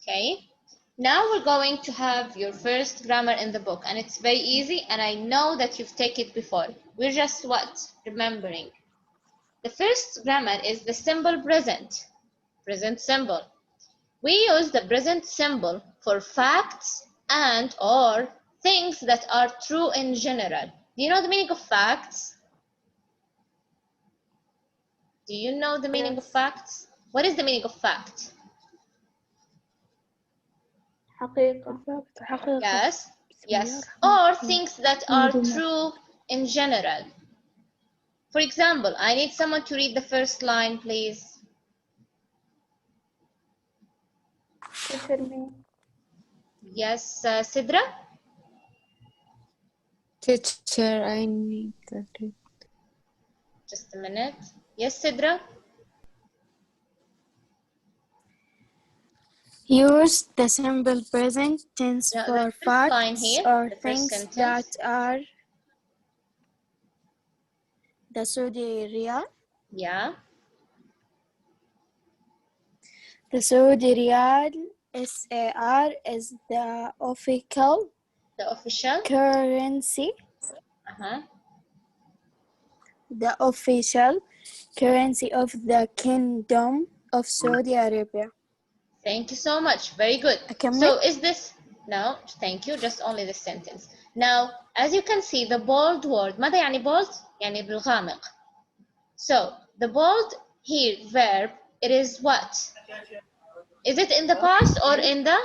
Okay. Now we're going to have your first grammar in the book, and it's very easy, and I know that you've taken it before. We're just what? Remembering. The first grammar is the simple present. Present simple. We use the present symbol for facts and or things that are true in general. Do you know the meaning of facts? Do you know the meaning of facts? What is the meaning of fact? حقيقة. Yes, yes. Or things that are true in general. For example, I need someone to read the first line, please. Yes, Sidra? Teacher, I need that. Just a minute. Yes, Sidra? Use the simple present tense No, for the first line facts here, or the first things sentence. that are the Saudi Riyal. Yeah. The Saudi Riyal SAR is the official currency. The official currency of the Kingdom of Saudi Arabia. Thank you so much. Very good. So is this... No, thank you. Just only this sentence. Now, as you can see, the bold word. ماذا يعني bold؟ يعني بالغامق. So, the bold here verb, it is what? Is it in the past or in the...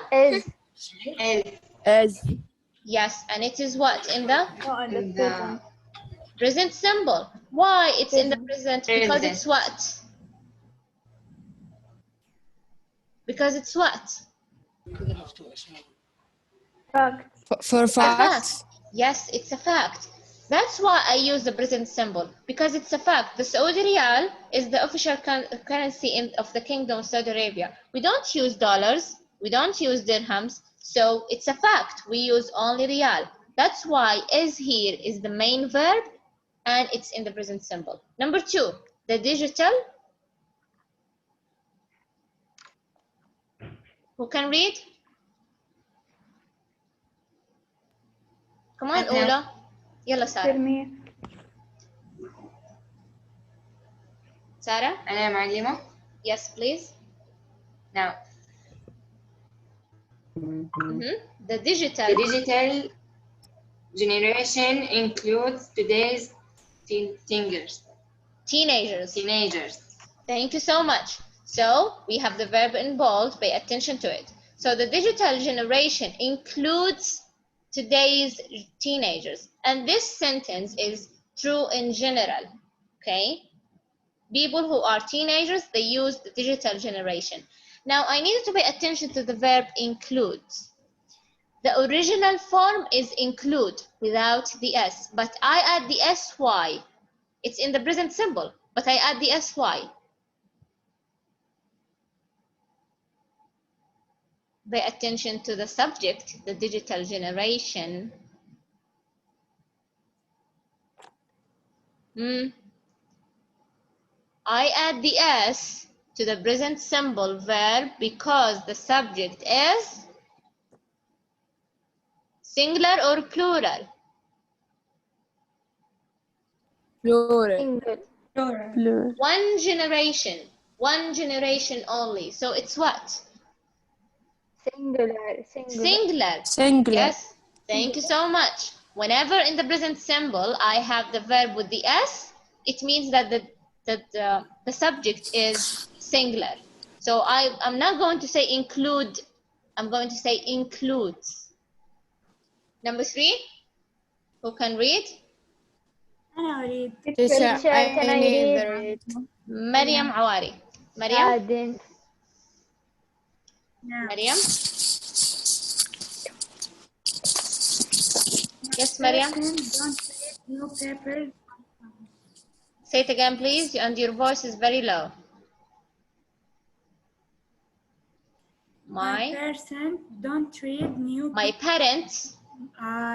Is. Yes, and it is what? In the... No, in the present. Present symbol. Why it's in the present? Because it's what? Because it's what? Fact. For facts? Yes, it's a fact. That's why I use the present symbol, because it's a fact. The Saudi Riyal is the official currency of the Kingdom of Saudi Arabia. We don't use dollars, we don't use dirhams, so it's a fact. We use only Riyal. That's why is here is the main verb, and it's in the present symbol. Number 2, the digital. Who can read? Come on, Ola. يلا سارة. Sarah? أنا معلمة. Yes, please. Now. The digital. The digital generation includes today's teenagers. Teenagers. Thank you so much. So we have the verb in bold. Pay attention to it. So the digital generation includes today's teenagers. And this sentence is true in general. Okay? People who are teenagers, they use the digital generation. Now I need to pay attention to the verb includes. The original form is include without the S, but I add the SY. It's in the present simple, but I add the SY. Pay attention to the subject, the digital generation. I add the S to the present simple verb because the subject is singular or plural? Plural. One generation only. So it's what? Singular. Yes, thank you so much. Whenever in the present simple I have the verb with the S, it means that the subject is singular. So I'm not going to say include, I'm going to say includes. Number 3, who can read? Teacher, can I read? Maryam Awari. Maryam? Maryam? Yes, Maryam? Say it again, please, and your voice is very low. My parents don't read new My parents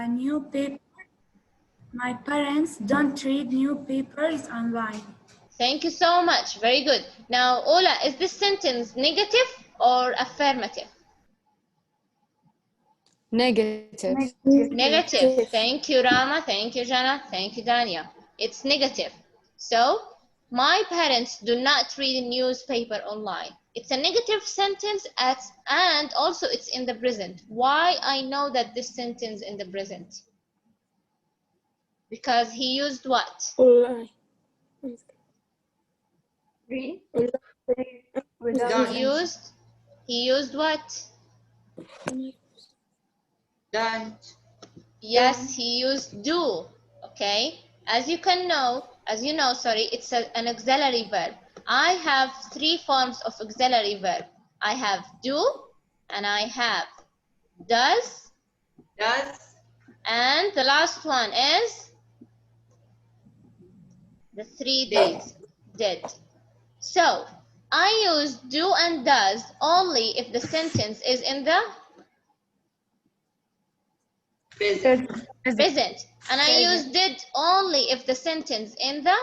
new paper. My parents don't read new papers online. Thank you so much. Very good. Now, Ola, is this sentence negative or affirmative? Negative. Negative. Thank you, Rama. Thank you, Jana. Thank you, Dania. It's negative. So, my parents do not read a newspaper online. It's a negative sentence and also it's in the present. Why I know that this sentence in the present? Because he used what? Read. He used what? Don't. Yes, he used do. Okay. As you know, sorry, it's an auxiliary verb. I have three forms of auxiliary verb. I have do, and I have does, and the last one is the 3 days, did. So, I use do and does only if the sentence is in the present. And I use did only if the sentence in the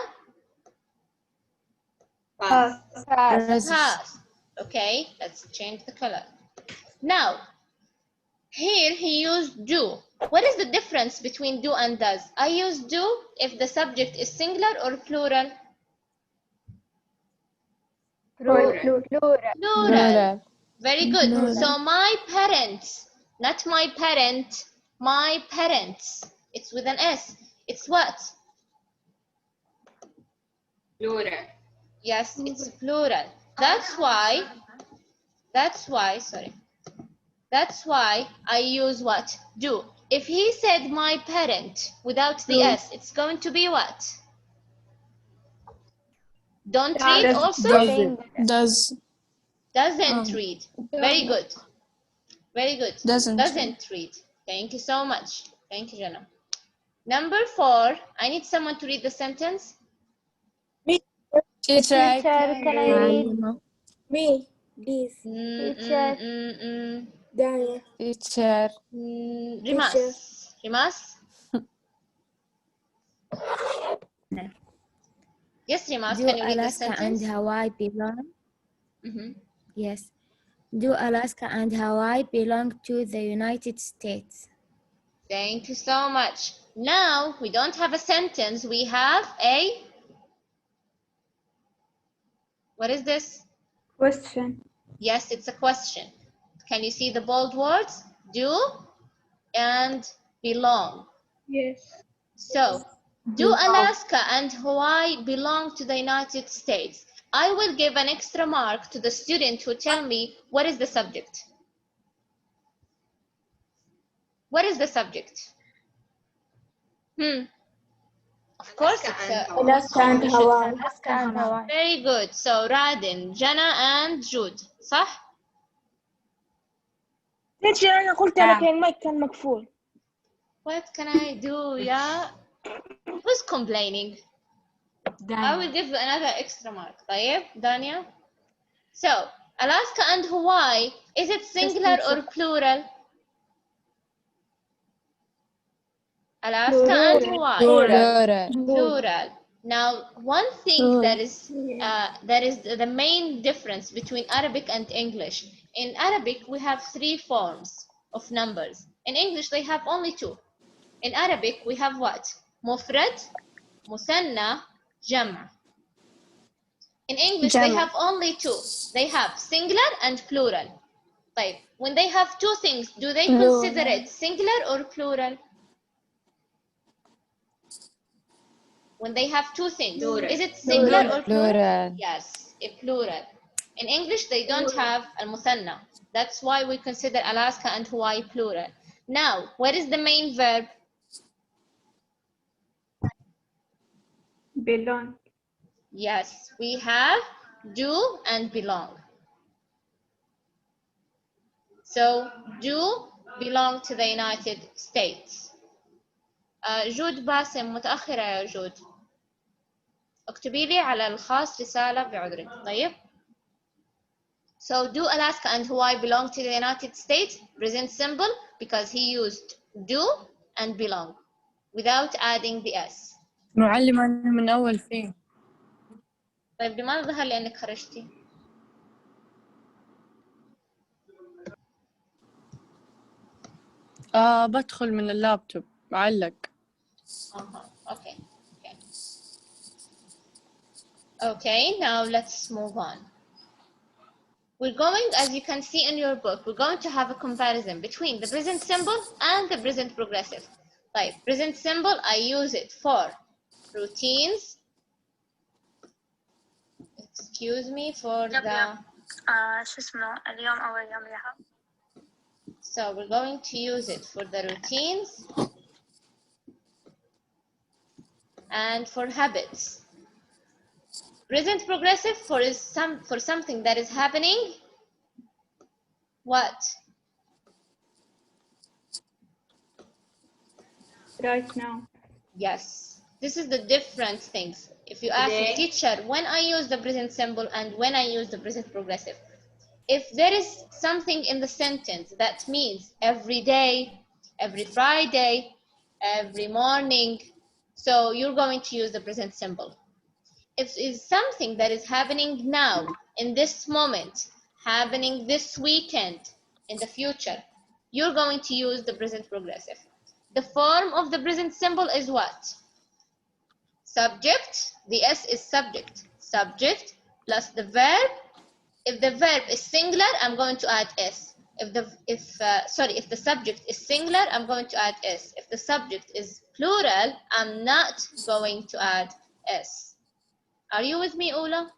Past. past. Okay, let's change the color. Now, here he used do. What is the difference between do and does? I use do if the subject is singular or plural? Plural. Very good. So my parents, not my parent, my parents. It's with an S. It's what? Plural. Yes, it's plural. That's why I use what? Do. If he said my parent without the S, it's going to be what? Don't read also? Doesn't read. Very good. Very good. Doesn't read. Thank you so much. Thank you, Jana. Number 4, I need someone to read the sentence. Teacher, Can I read? Me, please. Dania. Teacher. Rimas? Yes, Rimas, can you read the Alaska and sentence? Hawaii belong? Yes. Do Alaska and Hawaii belong to the United States? Thank you so much. Now, we don't have a sentence. We have a... What is this? Question. Yes, it's a question. Can you see the bold words? Do and belong. Yes. So, do Alaska and Hawaii belong to the United States? I will give an extra mark to the student who tell me what is the subject. What is the subject? Of course, it's Alaska and Hawaii. very good. So, Radin, Jana, and Jude. صح؟ teacher أنا قلت لك المايك كان مقفول. What can I do, yeah? Who's complaining? I will give another extra mark. طيب, Dania? So, Alaska and Hawaii, is it singular or plural? Alaska and Hawaii. Plural. Now, one thing that is the main difference between Arabic and English. In Arabic, we have 3 forms of numbers. In English, they have only 2. In Arabic, we have what? Mufrad, Musanna, Jam'. In English, they have only 2. They have singular and plural. طيب, when they have 2 things, do they consider it singular or plural? When they have 2 things, is it singular or plural? Yes, a plural. In English, they don't have al-musanna. That's why we consider Alaska and Hawaii plural. Now, what is the main verb? Belong. Yes, we have do and belong. So, do belong to the United States. جود باسم متأخرة يا جود. اكتبي لي على الخاص رسالة بعذرك. طيب. So, do Alaska and Hawaii belong to the United States? Present simple because he used do and belong without adding the S. معلم أنا من أول فين. طيب لماذا ظهر لي أنك خرجتي؟ بدخل من اللابتوب بعلق. Okay. Okay, now let's move on. We're going, as you can see in your book, we're going to have a comparison between the present simple and the present progressive. Like present simple, I use it for routines. Excuse me for the. So we're going to use it for the routines and for habits. Present progressive for something that is happening. What? Right now. Yes. This is the different things. If you ask the teacher when I use the present simple and when I use the present progressive, if there is something in the sentence that means every day, every Friday, every morning, so you're going to use the present simple. If it's something that is happening now, in this moment, happening this weekend, in the future, you're going to use the present progressive. The form of the present simple is what? Subject, the S is subject. Subject plus the verb. If the verb is singular, I'm going to add S. If the subject is singular, I'm going to add S. If the subject is plural, I'm not going to add S. Are you with me, Ola?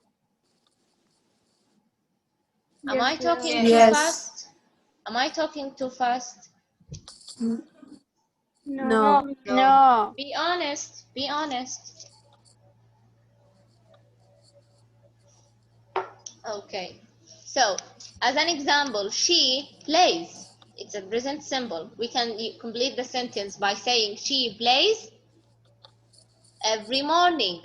Am I talking too fast? Am I talking too fast? No. Be honest. Be honest. Okay. So, as an example, she plays. It's a present simple. We can complete the sentence by saying she plays every morning.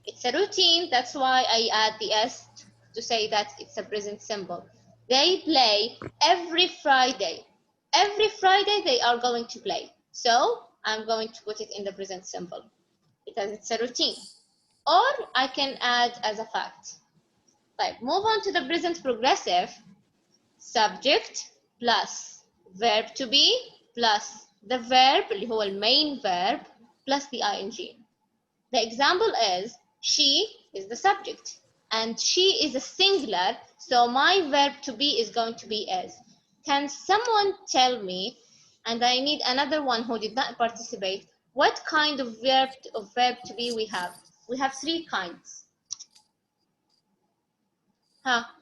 It's a routine. That's why I add the S to say that it's a present simple. They play every Friday. Every Friday they are going to play. So I'm going to put it in the present simple because it's a routine. Or I can add as a fact. Like, move on to the present progressive. Subject plus verb to be plus the verb اللي هو main verb plus the ing. The example is she is the subject and she is a singular, so my verb to be is going to be is. Can someone tell me, and I need another one who did not participate, what kind of verb to be we have? We have 3 kinds.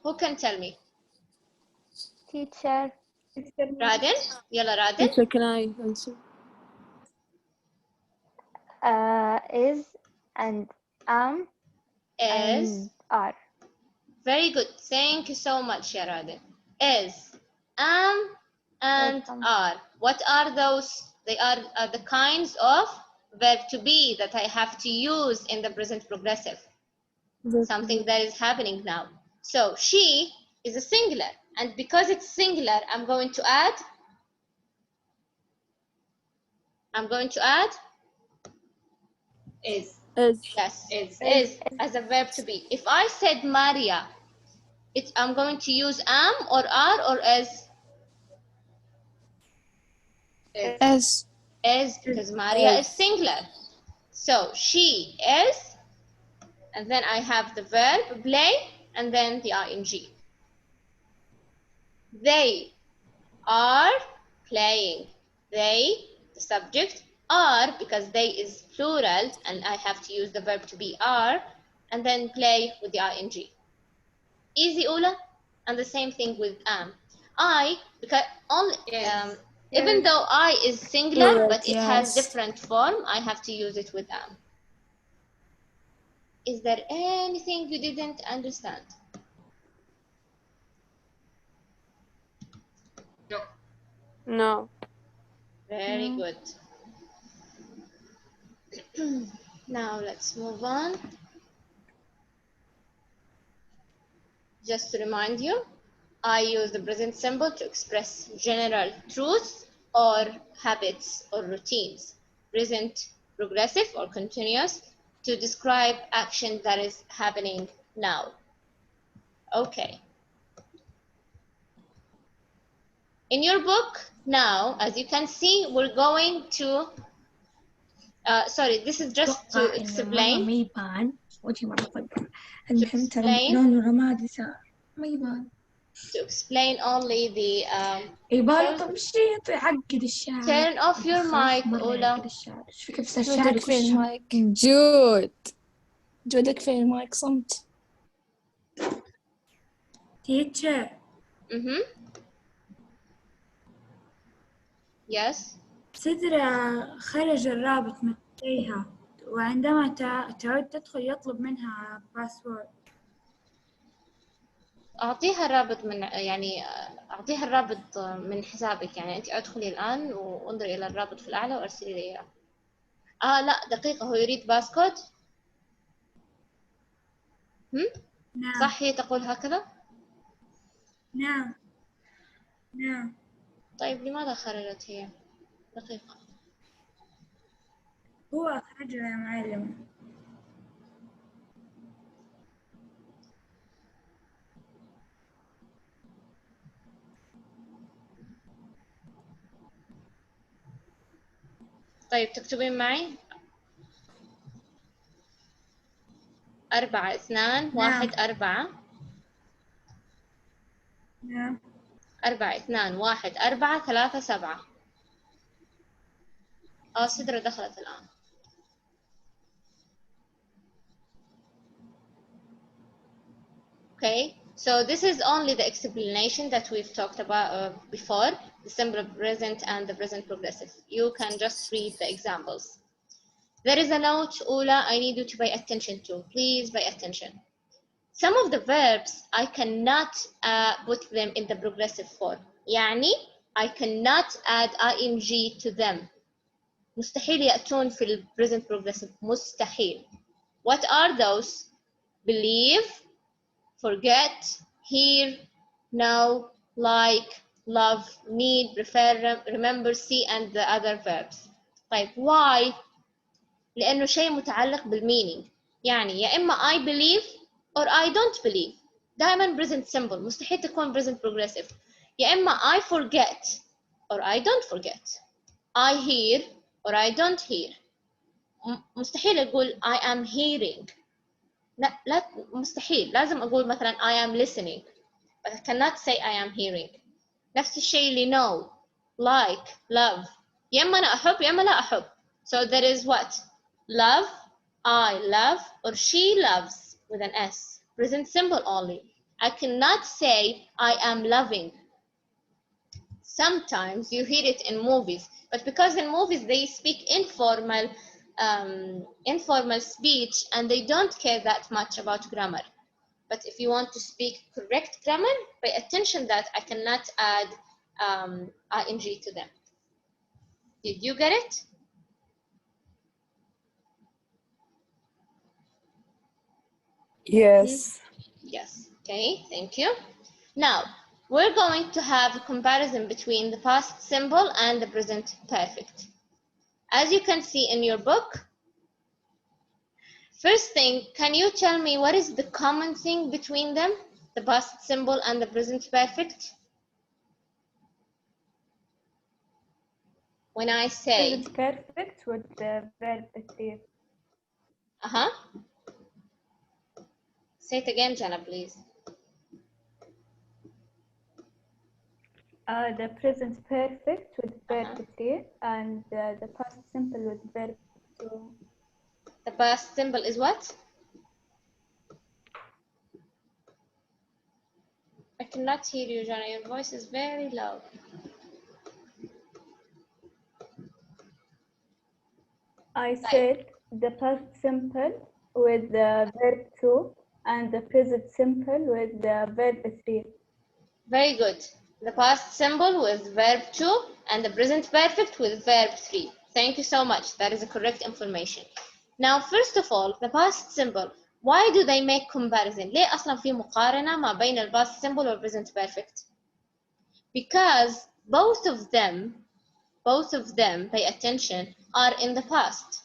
Who can tell me? Teacher. Radin? Yalla Radin. Teacher, can I answer? Is and am Is. and are. Very good. Thank you so much, ya Radin. Is, am, and are. What are those? They are the kinds of verb to be that I have to use in the present progressive. Something that is happening now. So she is a singular, and because it's singular, I'm going to add Is. Yes, Is as a verb to be. If I said Maria, I'm going to use am or are or is? Is, because Maria is singular. So she is, and then I have the verb play, and then the ing. They are playing. They, the subject, are, because they is plural, and I have to use the verb to be are, and then play with the ing. Easy, Ula? And the same thing with am. I, because only, even though I is singular, but it has different form, I have to use it with am. Is there anything you didn't understand? No. Very good. Now let's move on. Just to remind you, I use the present simple to express general truths or habits or routines. Present progressive or continuous to describe action that is happening now. Okay. In your book, Now, as you can see, we're going to sorry, this is just to explain. ما يبان وجهي مرة فقر. To المهم ترى explain, لونه رمادي صار ما يبان. to explain only the يبان طب شيء يعقد الشعر. turn off your mic مرة أولى. يعقد الشعر. إيش فيك بس الشعر جودك في المايك. جودك في المايك صمت. teacher Yes. سدرة خرج الرابط من لديها وعندما تعود تدخل يطلب منها باسورد. أعطيها الرابط من يعني أعطيها الرابط من حسابك، يعني أنت ادخلي الآن وانظري إلى الرابط في الأعلى وأرسلي لي إياه. لا دقيقة، هو يريد باسكود؟ نعم. صح هي تقول هكذا؟ نعم. نعم. طيب لماذا خرجت هي؟ دقيقة. هو أخرجها يا معلم. طيب تكتبين معي 4 2 1 4. نعم. 4 2 1 4 3 7. سدرة دخلت الآن. Okay, so this is only the explanation that we've talked about before, the simple present and the present progressive. You can just read the examples. There is a note, Ula, I need you to pay attention to. Please pay attention. Some of the verbs, I cannot put them in the progressive form. يعني, I cannot add ing to them. مستحيل يأتون في ال present progressive. مستحيل. What are those? Believe, forget, hear, know, like, love, need, prefer, remember, see, and the other verbs. طيب why? لأنه شيء متعلق بالmeaning. يعني يا إما I believe or I don't believe. دائما present simple. مستحيل تكون present progressive. يا إما I forget or I don't forget. I hear or I don't hear. مستحيل أقول I am hearing. لا مستحيل. لازم أقول مثلا I am listening. But I cannot say I am hearing. نفس الشيء اللي know, like, love. يا إما أنا أحب يا إما لا أحب. So there is what? Love, I love, or she loves with an S. Present simple only. I cannot say I am loving. Sometimes you hear it in movies, but because in movies they speak informal speech and they don't care that much about grammar. But if you want to speak correct grammar, pay attention that I cannot add ing to them. Did you get it? Yes. Yes. Okay, thank you. Now, we're going to have a comparison between the past simple and the present perfect. As you can see in your book, first thing, can you tell me what is the common thing between them, the past simple and the present perfect? When I say Present perfect with the verb three. Say it again, Jana, please. The present perfect with verb three and the past simple with verb two. The past simple is what? I cannot hear you, Jana. Your voice is very loud. I said the past simple with the verb two and the present simple with the verb three. Very good. The past simple with verb 2 and the present perfect with verb 3. Thank you so much. That is the correct information. Now, first of all, the past simple. Why do they make comparison? ليه أصلا في مقارنة ما بين ال past simple or present perfect? Because both of them, pay attention, are in the past.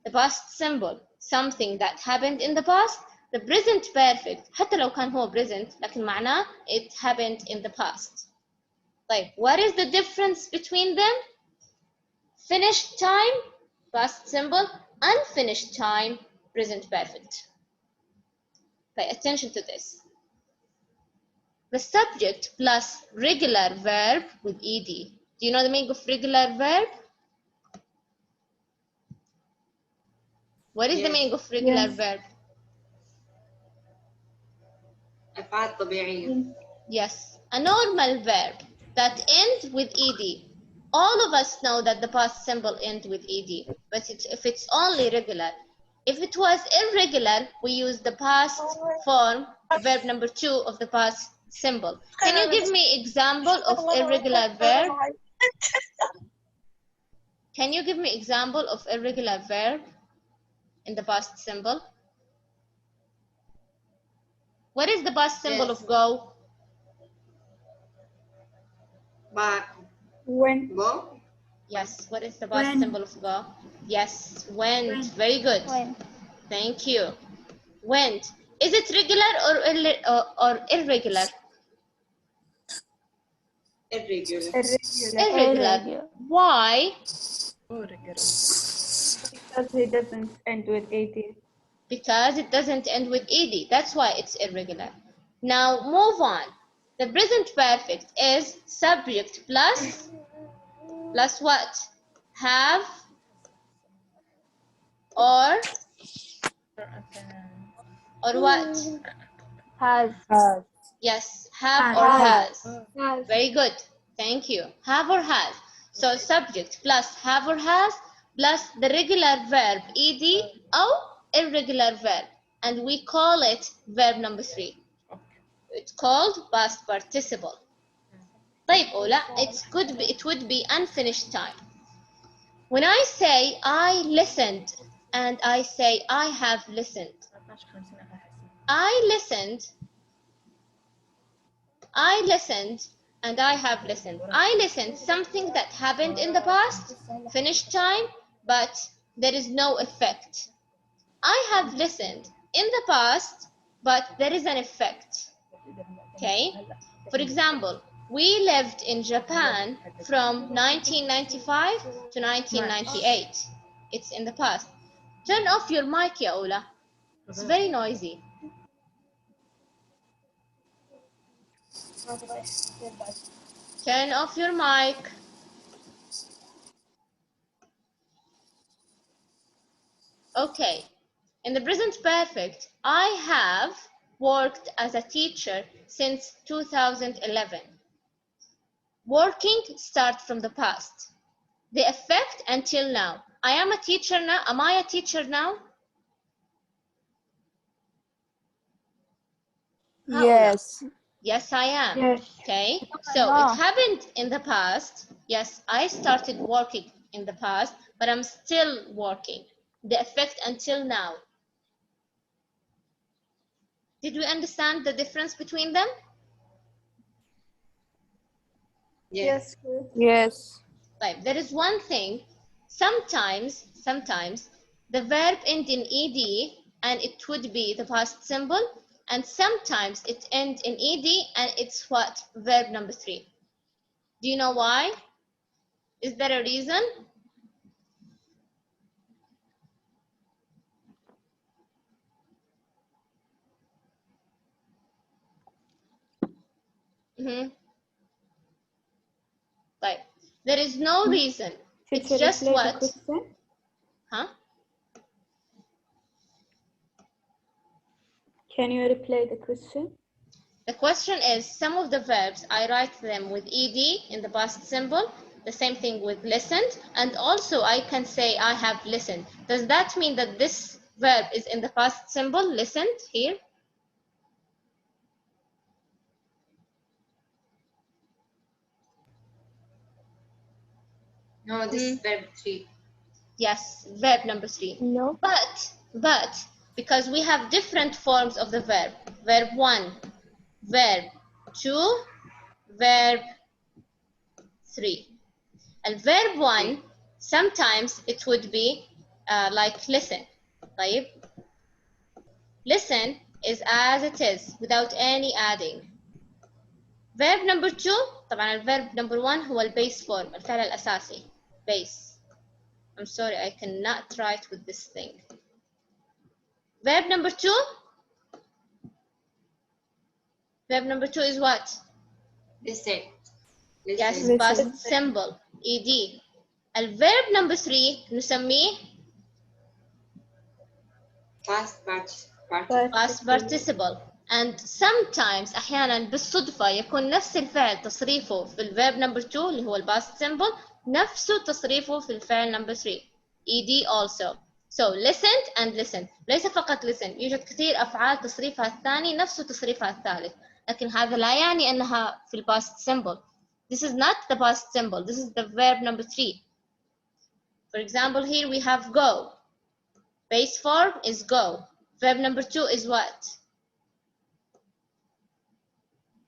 The past simple, something that happened in the past. The present perfect, حتى لو كان هو present, لكن معناه it happened in the past. طيب, what is the difference between them? Finished time, past simple, unfinished time, present perfect. Pay attention to this. The subject plus regular verb with ed. Do you know the meaning of regular verb? What is the Yes. meaning of regular Yes. verb? أفعال طبيعية. Yes, a normal verb that ends with ed. All of us know that the past simple ends with ed, but if it's only regular. If it was irregular, we use the past form, verb number 2 of the past simple. Can you give me example of irregular verb? Can you give me example of irregular verb in the past simple? What is the past symbol Yes. of go? Back. When. Go. Yes, what is the past When. symbol of go? Yes, went. When. Very good. When. Thank you. Went. Is it regular or irregular? Irregular. Irregular. Why? Because he doesn't end with ed. Because it doesn't end with ed. That's why it's irregular. Now move on. The present perfect is subject plus what? Have or what? Has. Yes, have Has. or has. Has. Very good. Thank you. Have or has. So subject plus have or has plus the regular verb ed or irregular verb, and we call it verb number 3. It's called past participle. طيب أولى, it would be unfinished time. When I say I listened and I say I have listened, I listened and I have listened. I listened something that happened in the past, finished time, but there is no effect. I have listened in the past, but there is an effect. Okay? For example, we lived in Japan from 1995 to 1998. It's in the past. Turn off your mic, ya Ola. It's very noisy. Turn off your mic. Okay. In the present perfect, I have worked as a teacher since 2011. Working starts from the past. The effect until now. I am a teacher now. Am I a teacher now? Yes. Yes, I am. Yes. Okay, so it happened in the past. Yes, I started working in the past, but I'm still working. The effect until now. Did we understand the difference between them? Yes. Yes. Right. There is one thing. Sometimes the verb ends in ed and it would be the past simple, and sometimes it ends in ed and it's what? Verb number 3. Do you know why? Is there a reason? Right. There is no reason. It's Teacher, just replay the what? question. Huh? Can you replay the question? The question is, some of the verbs, I write them with ed in the past simple, the same thing with listened, and also I can say I have listened. Does that mean that this verb is in the past simple, listened, here? No, this is verb 3. Yes, verb number 3. No. But, because we have different forms of the verb. Verb 1, verb 2, verb 3. And verb 1, sometimes it would be like listen. طيب. Listen is as it is without any adding. verb number 2 طبعا الverb number 1 هو البيس فورم الفعل الأساسي base. I'm sorry I cannot write with this thing. Verb number 2. Verb number 2 is what? Listen. Yes, Listen. past simple ed. الverb number 3 نسميه Past participle. past participle. And sometimes أحيانا بالصدفة يكون نفس الفعل تصريفه في الverb number 2 اللي هو past simple نفسه تصريفه في الفعل number 3 ed also. So listened and listen. ليس فقط listen، يوجد كثير أفعال تصريفها الثاني نفسه تصريفها الثالث، لكن هذا لا يعني أنها في past simple. This is not the past simple. This is the verb number 3. For example, here we have go. Base form is go. Verb number 2 is what?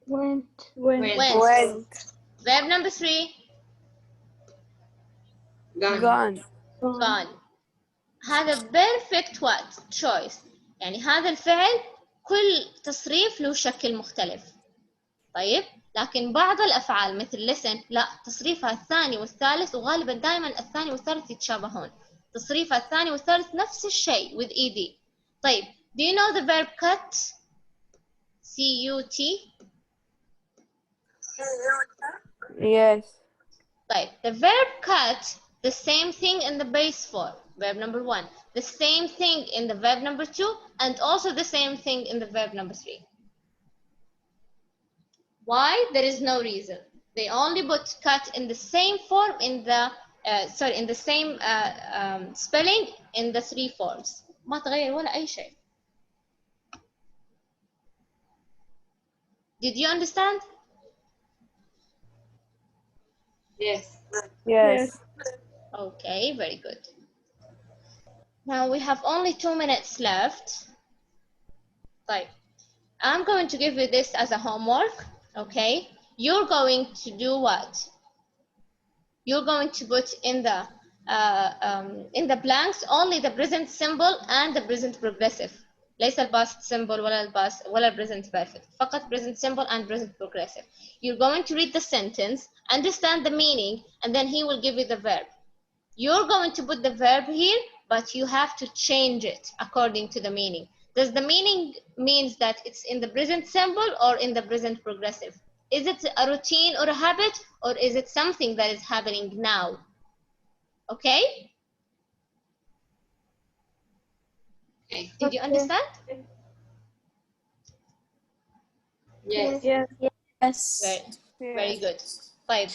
Went. Went. Verb number 3? Gone. Gone. هذا perfect what? Choice. يعني هذا الفعل كل تصريف له شكل مختلف. طيب، لكن بعض الأفعال مثل listen لا، تصريفها الثاني والثالث، وغالبا دائما الثاني والثالث يتشابهون. تصريفها الثاني والثالث نفس الشيء with ed. طيب، do you know the verb cut? C-U-T? Yes. طيب, the verb cut, the same thing in the base form, verb number 1, the same thing in the verb number 2, and also the same thing in the verb number 3. Why? There is no reason. They only put cut in the same form in the in the same spelling in the 3 forms. ما تغير ولا أي شيء. Did you understand? Yes. Yes. Okay, very good. Now we have only 2 minutes left. طيب, I'm going to give you this as a homework. Okay, you're going to do what? You're going to put in the blanks only the present simple and the present progressive. ليس past simple ولا present perfect. فقط present simple and present progressive. You're going to read the sentence, understand the meaning, and then he will give you the verb. You're going to put the verb here, but you have to change it according to the meaning. Does the meaning means that it's in the present simple or in the present progressive? Is it a routine or a habit, or is it something that is happening now? Okay? Okay. Did you understand? Yes. Yes. Very good. 5.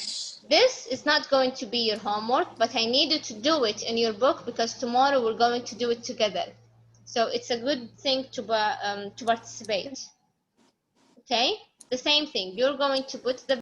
This is not going to be your homework, but I need you to do it in your book because tomorrow we're going to do it together. So it's a good thing to participate. Okay? The same thing. You're going to put the